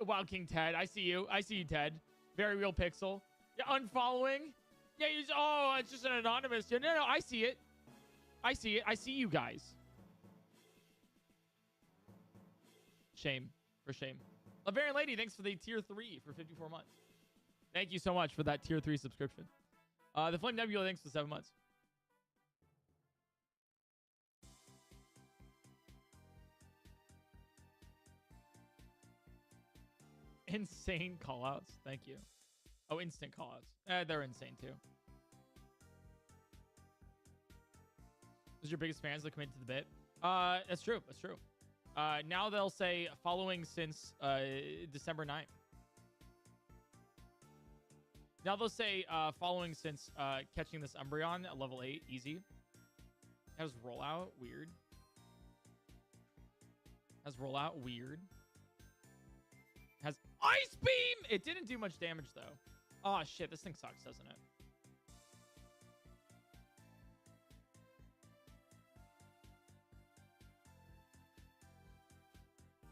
Speaker 13: Wild King Ted. I see you. I see you, Ted. Very Real Pixel. Yeah, unfollowing. Yeah, oh, it's just an anonymous. No, I see it. I see it. I see you guys. Shame. For shame. Lavarian Lady, thanks for the tier 3 for 54 months. Thank you so much for that tier 3 subscription. The Flame Nebula, thanks for 7 months. Insane callouts. Thank you. Oh, instant callouts. They're insane too. Those are your biggest fans that come into the bit? That's true. That's true. Now they'll say following since December 9th. Now they'll say following since catching this Umbreon at level 8. Easy. Has rollout. Weird. Has rollout. Weird. Has Ice Beam! It didn't do much damage, though. Oh, shit. This thing sucks, doesn't it?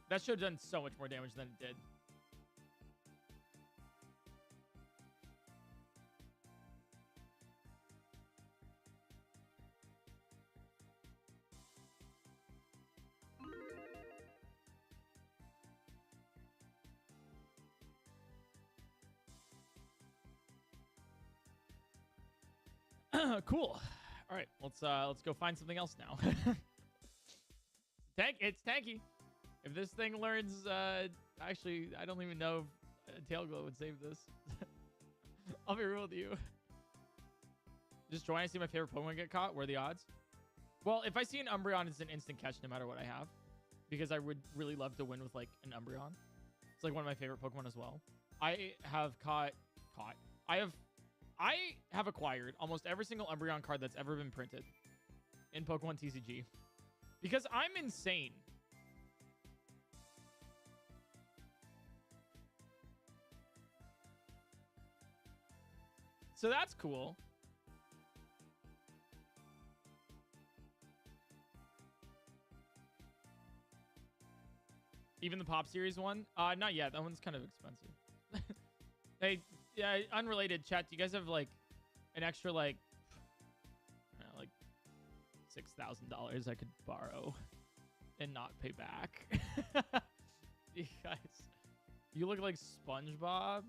Speaker 13: That should have done so much more damage than it did. Cool. All right, let's go find something else now. It's tanky. If this thing learns, actually, I don't even know if Tailglow would save this. I'll be real with you. Just join. I see my favorite Pokemon get caught. What are the odds? Well, if I see an Umbreon, it's an instant catch no matter what I have. Because I would really love to win with, like, an Umbreon. It's, like, one of my favorite Pokemon as well. I have I have acquired almost every single Umbreon card that's ever been printed in Pokemon TCG. Because I'm insane. So that's cool. Even the Pop Series one? Not yet. That one's kind of expensive. Hey, yeah, unrelated chat. Do you guys have like an extra like $6,000 I could borrow and not pay back? You guys, you look like SpongeBob.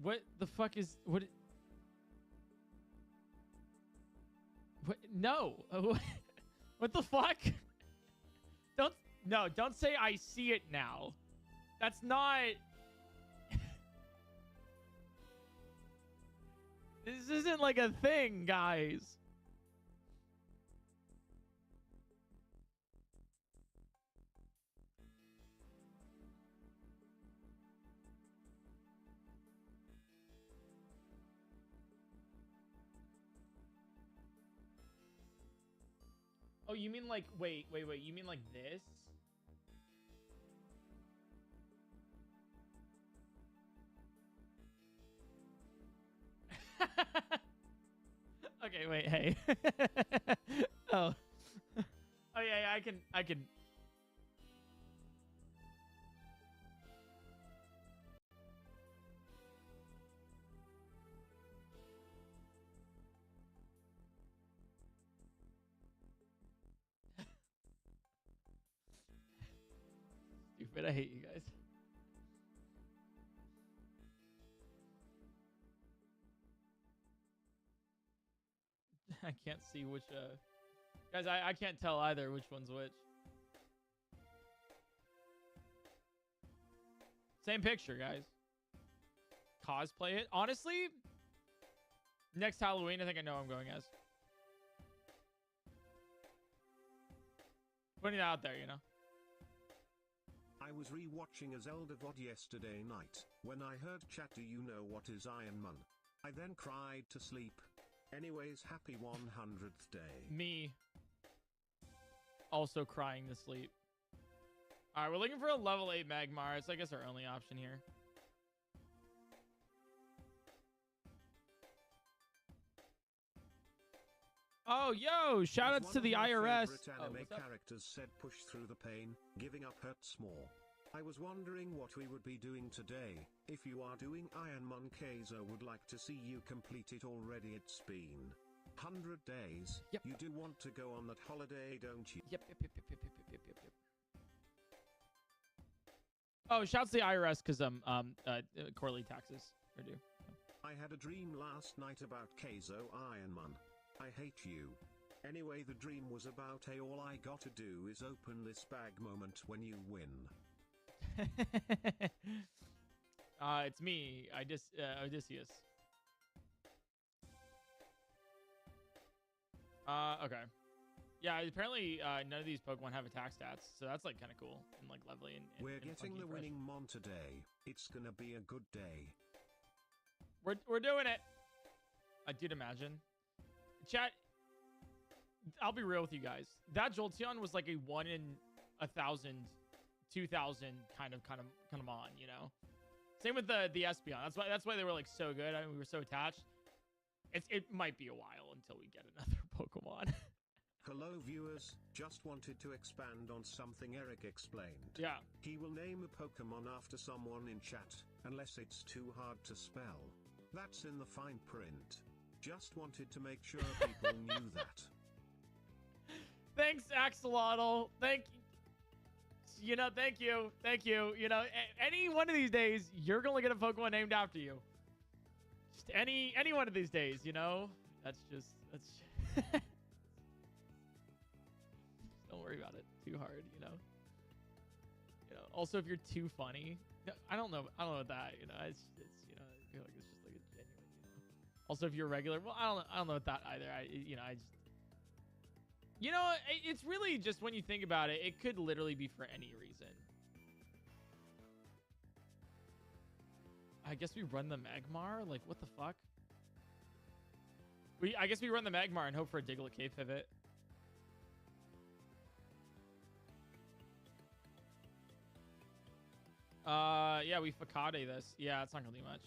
Speaker 13: What the fuck is what? What? No. What the fuck? Don't say I see it now. That's not. This isn't like a thing, guys. Oh, you mean like, wait. You mean like this? Okay, wait, hey. Oh. Oh, yeah, I can. Stupid, I hate you guys. I can't see which, guys, I can't tell either which one's which. Same picture, guys. Cosplay it. Honestly, next Halloween, I think I know who I'm going as. Putting it out there, you know.
Speaker 14: I was re-watching a Zelda VOD yesterday night, when I heard chat do you know what is Iron Man? I then cried to sleep. Anyways, happy 100th day.
Speaker 13: Me. Also crying to sleep. Alright, we're looking for a level 8 Magmar. It's, I guess, our only option here. Oh, yo! Shoutouts to the IRS.
Speaker 14: Anime characters said push through the pain, giving up hurts more. I was wondering what we would be doing today. If you are doing Ironman, Kaizo would like to see you complete it already. It's been 100 days.
Speaker 13: Yep.
Speaker 14: You do want to go on that holiday, don't you?
Speaker 13: Yep. Oh, shouts to the IRS because quarterly taxes are due.
Speaker 14: I had a dream last night about Kaizo Ironman. I hate you. Anyway, the dream was about all I gotta do is open this bag moment when you win.
Speaker 13: It's me, Odysseus. Okay. Yeah, apparently none of these Pokemon have attack stats, so that's like kind of cool and like lovely and
Speaker 14: we're
Speaker 13: and
Speaker 14: getting the
Speaker 13: fresh.
Speaker 14: winning mon today. It's gonna be a good day.
Speaker 13: We're doing it. I did imagine. Chat, I'll be real with you guys. That Jolteon was like a 1 in 1,000, 2,000 kind of on, you know. Same with the Espeon. That's why they were like so good. I mean, we were so attached. It might be a while until we get another Pokemon.
Speaker 14: Hello viewers, just wanted to expand on something Eric explained.
Speaker 13: Yeah.
Speaker 14: He will name a Pokemon after someone in chat, unless it's too hard to spell. That's in the fine print. Just wanted to make sure people knew that.
Speaker 13: Thanks, Axolotl. Thank you You know, thank you. Thank you. You know, any one of these days, you're going to get a Pokemon named after you. Just any one of these days, you know? That's don't worry about it too hard, you know? You know, also, if you're too funny, I don't know about that, you know? It's you know, I feel like it's just like a genuine, you know? Also, if you're regular, well, I don't know about that either. You know, it's really just when you think about it, it could literally be for any reason. I guess we run the Magmar? Like, what the fuck? I guess we run the Magmar and hope for a Diglett Cave pivot. Yeah, we Facade this. Yeah, it's not gonna do much.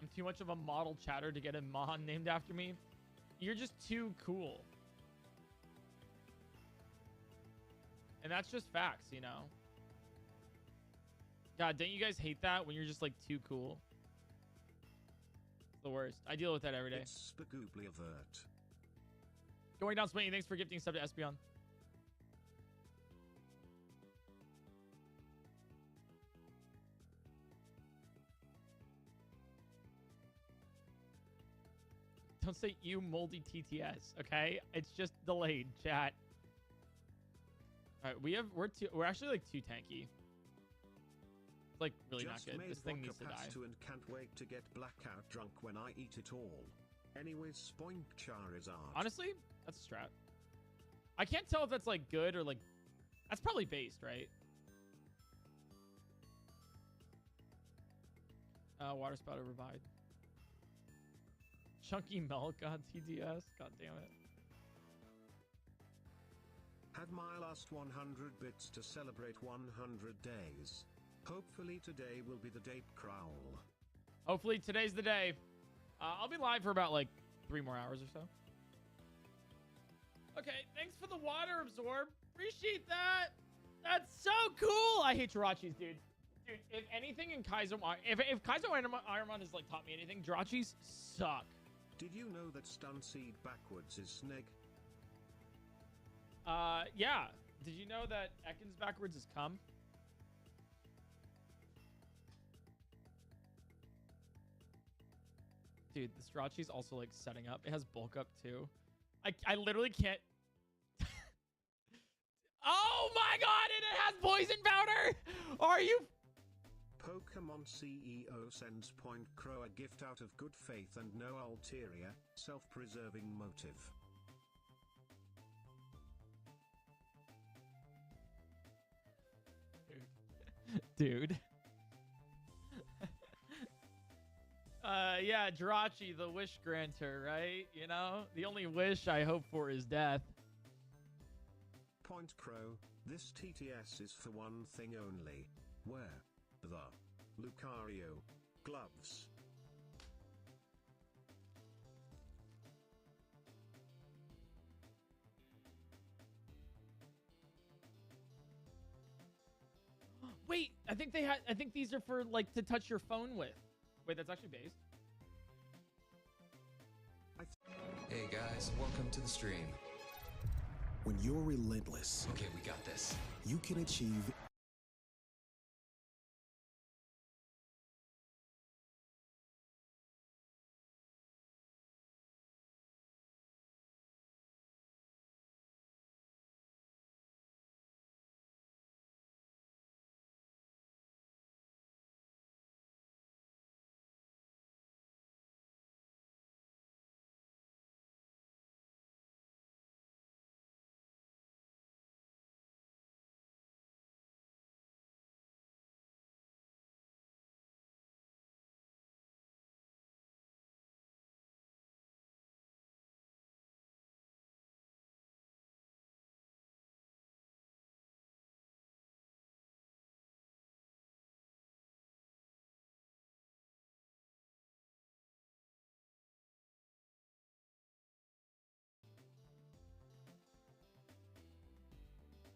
Speaker 13: I'm too much of a model chatter to get a Mon named after me. You're just too cool. And that's just facts, you know? God, don't you guys hate that when you're just like too cool? It's the worst. I deal with that every day.
Speaker 14: It's Spagoobly Avert.
Speaker 13: Going down, Smitty, thanks for gifting sub to Espeon. Don't say you moldy TTS, okay? It's just delayed, chat. All right, we're actually like too tanky. It's like really
Speaker 14: Just
Speaker 13: not good.
Speaker 14: made
Speaker 13: This thing
Speaker 14: vodka
Speaker 13: needs to die.
Speaker 14: pasta and can't wait to get blackout drunk when I eat it all. Anyways, Spoink Charizard.
Speaker 13: Honestly, that's a strat. I can't tell if that's like good or like... That's probably based, right? Water spout overbite. Chunky milk on TDS. God damn it.
Speaker 14: Had my last 100 bits to celebrate 100 days. Hopefully today will be the date, Crowl.
Speaker 13: Hopefully today's the day. I'll be live for about like 3 more hours or so. Okay, thanks for the water absorb. Appreciate that. That's so cool. I hate Jirachis, dude. Dude, if anything in Kaizo... If Kaizo Ironmon has like taught me anything, Jirachis suck.
Speaker 14: Did you know that Stunseed backwards is Sneg?
Speaker 13: Yeah. Did you know that Ekans backwards is cum? Dude, the Strachey's also like setting up. It has bulk up too. I literally can't. Oh my god, and it has poison powder! Are you...
Speaker 14: Pokemon CEO sends Point Crow a gift out of good faith and no ulterior, self-preserving motive.
Speaker 13: Dude. Yeah, Jirachi, the wish granter, right? You know? The only wish I hope for is death.
Speaker 14: Point Crow, this TTS is for one thing only. Wear the Lucario gloves.
Speaker 13: Wait, I think these are for like to touch your phone with. Wait, that's actually based.
Speaker 15: Hey guys, welcome to the stream.
Speaker 16: When you're relentless,
Speaker 15: Okay, we got this.
Speaker 16: you can achieve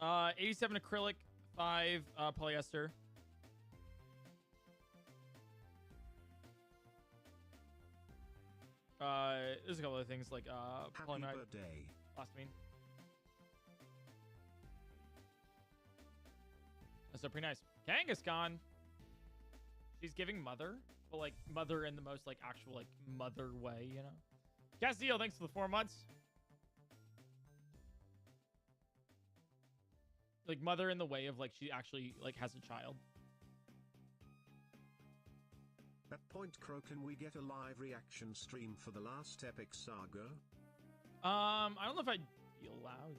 Speaker 13: Uh, 87 acrylic, 5 polyester. There's a couple other things like
Speaker 14: Happy
Speaker 13: polyamide,
Speaker 14: birthday.
Speaker 13: plastamine. So pretty nice. Kangaskhan. She's giving mother, but like mother in the most like actual like mother way, you know. Castillo, thanks for the 4 months. Like mother in the way of like she actually like has a child.
Speaker 14: At Point Crow, can we get a live reaction stream for the last epic saga?
Speaker 13: I don't know if I'd be allowed.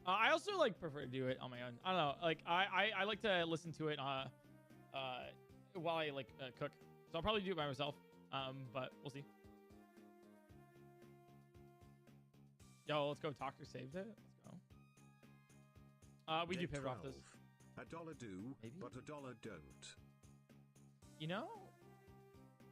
Speaker 13: I also like prefer to do it on my own. I don't know. Like I like to listen to it while I like cook. So I'll probably do it by myself. But we'll see. Yo, let's go. Talker saved it. Let's go. We do pivot off this.
Speaker 14: $1 do, but $1 don't.
Speaker 13: You know,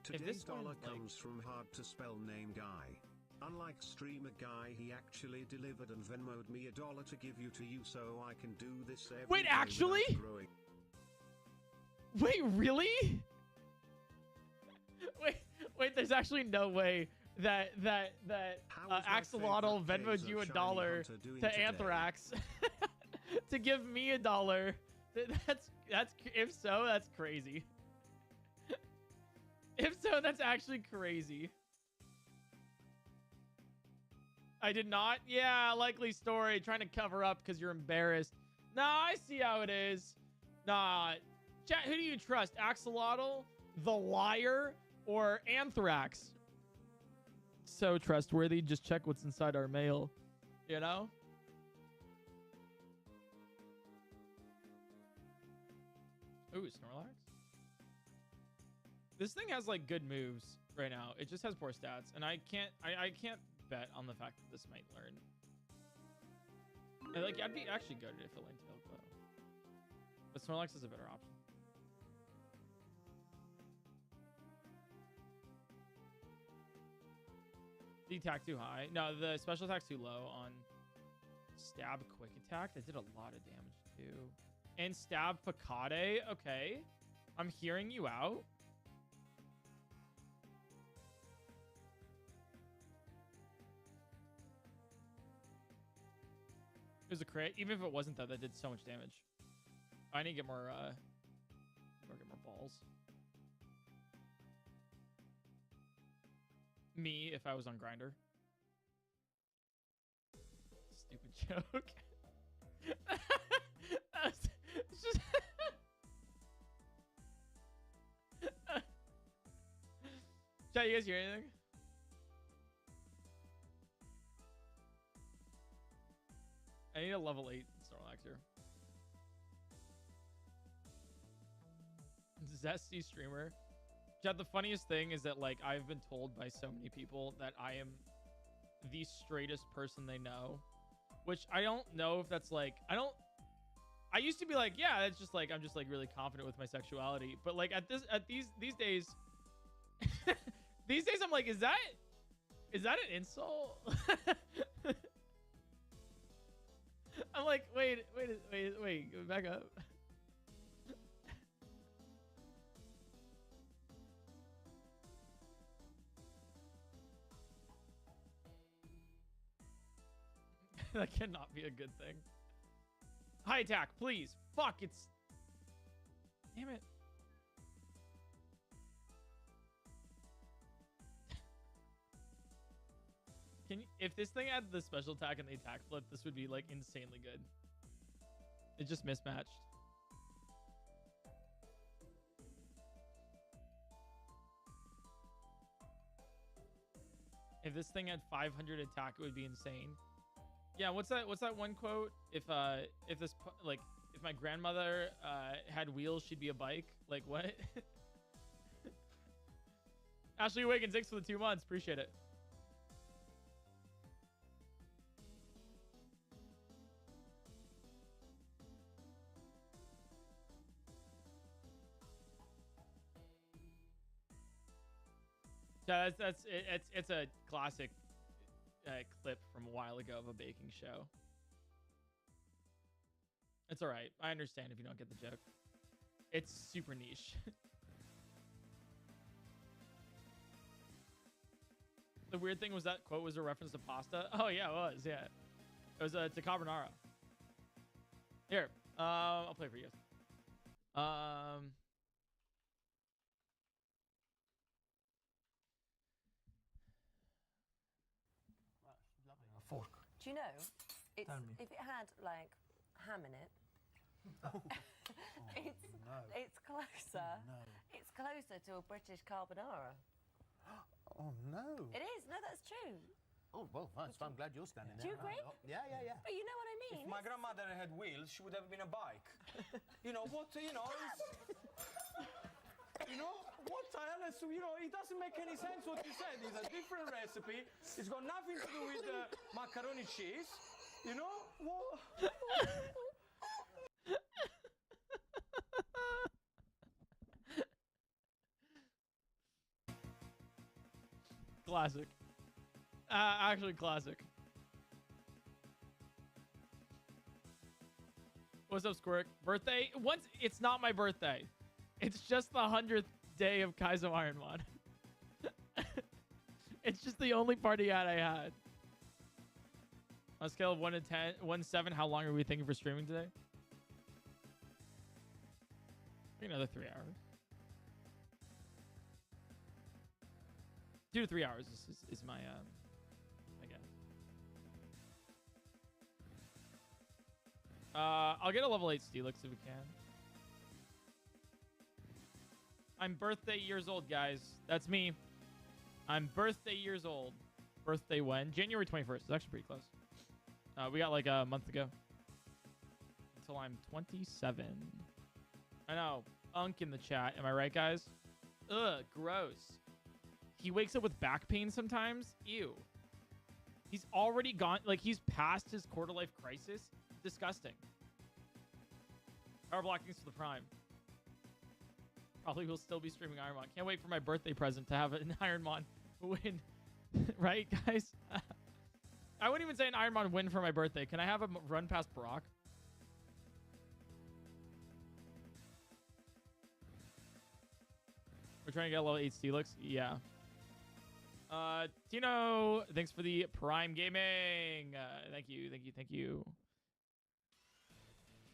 Speaker 14: Today's dollar comes from hard to spell name Guy. Unlike streamer Guy, he actually delivered and Venmo'd me $1 to give you to you so I can do this every
Speaker 13: Wait,
Speaker 14: day
Speaker 13: actually?
Speaker 14: without growing.
Speaker 13: Wait, really? Wait, there's actually no way that Axolotl Venmo'd you $1 to Anthrax to give me $1. That's if so, that's crazy. If so, that's actually crazy. I did not. Yeah, likely story. Trying to cover up because you're embarrassed. Nah, I see how it is. Nah. Chat, who do you trust? Axolotl, the liar, or Anthrax? So trustworthy. Just check what's inside our mail. You know? Ooh, Snorlax. This thing has like good moves right now. It just has poor stats, and I can't bet on the fact that this might learn. And, like I'd be actually good if it learned Tailglow, but Snorlax is a better option. The attack too high. No, the special attack's too low on stab quick attack. That did a lot of damage too. And stab Picade. Okay, I'm hearing you out. It was a crit. Even if it wasn't, though, that did so much damage. I need to get more, get more balls. Me, if I was on Grinder. Stupid joke. It's just Chat, you guys hear anything? I need a level 8 Snorlax here. Zesty streamer. Chad, the funniest thing is that like I've been told by so many people that I am the straightest person they know, which I don't know if that's like I used to be like, yeah, that's just like I'm just like really confident with my sexuality, but like these days these days I'm like, is that an insult? I'm like, wait, back up. That cannot be a good thing. High attack, please. Fuck, it's... Damn it. Can you, if this thing had the special attack and the attack flip, this would be like insanely good. It just mismatched. If this thing had 500 attack, it would be insane. Yeah, what's that one quote? If my grandmother had wheels, she'd be a bike. Like what? Ashley Wiggins, thanks for the 2 months. Appreciate it. Yeah, it's a classic clip from a while ago of a baking show. It's all right. I understand if you don't get the joke. It's super niche. The weird thing was that quote was a reference to pasta. Oh yeah, it was. Yeah, it was to carbonara. Here, I'll play for you guys.
Speaker 17: Fork.
Speaker 12: Do you know, it's,
Speaker 17: Tell me.
Speaker 12: if it had like ham in it, it's closer.
Speaker 17: No.
Speaker 12: It's closer to a British carbonara.
Speaker 17: Oh no.
Speaker 12: It is. No, that's true.
Speaker 17: Oh well, fine. So I'm glad you're standing
Speaker 12: Do
Speaker 17: there.
Speaker 12: you agree?
Speaker 17: Yeah.
Speaker 12: But you know what I mean.
Speaker 18: If my grandmother had wheels, she would have been a bike. You know what? You know. You know what? You know, it doesn't make any sense what you said. It's a different recipe. It's got nothing to do with macaroni cheese. You know what?
Speaker 13: Classic. Actually, classic. What's up, Squirk? Birthday? Once it's not my birthday. It's just the 100th day of Kaizo Ironmon. It's just the only party hat I had. On a scale of 1 to 10, 1 to 7, how long are we thinking for streaming today? Maybe another 3 hours. 2 to 3 hours is my I guess. I'll get a level 8 Steelix if we can. I'm birthday years old, guys. That's me. I'm birthday years old. Birthday when? January 21st. It's actually pretty close. We got like a month to go. Until I'm 27. I know. Unk in the chat. Am I right, guys? Ugh, gross. He wakes up with back pain sometimes. Ew. He's already gone. Like, he's past his quarter life crisis. Disgusting. Power blockings to the prime. Probably will still be streaming Ironmon. Can't wait for my birthday present to have an Ironmon win. Right, guys? I wouldn't even say an Ironmon win for my birthday. Can I have a run past Brock? We're trying to get a level 8 Steelix? Yeah. Tino, thanks for the Prime Gaming. Thank you.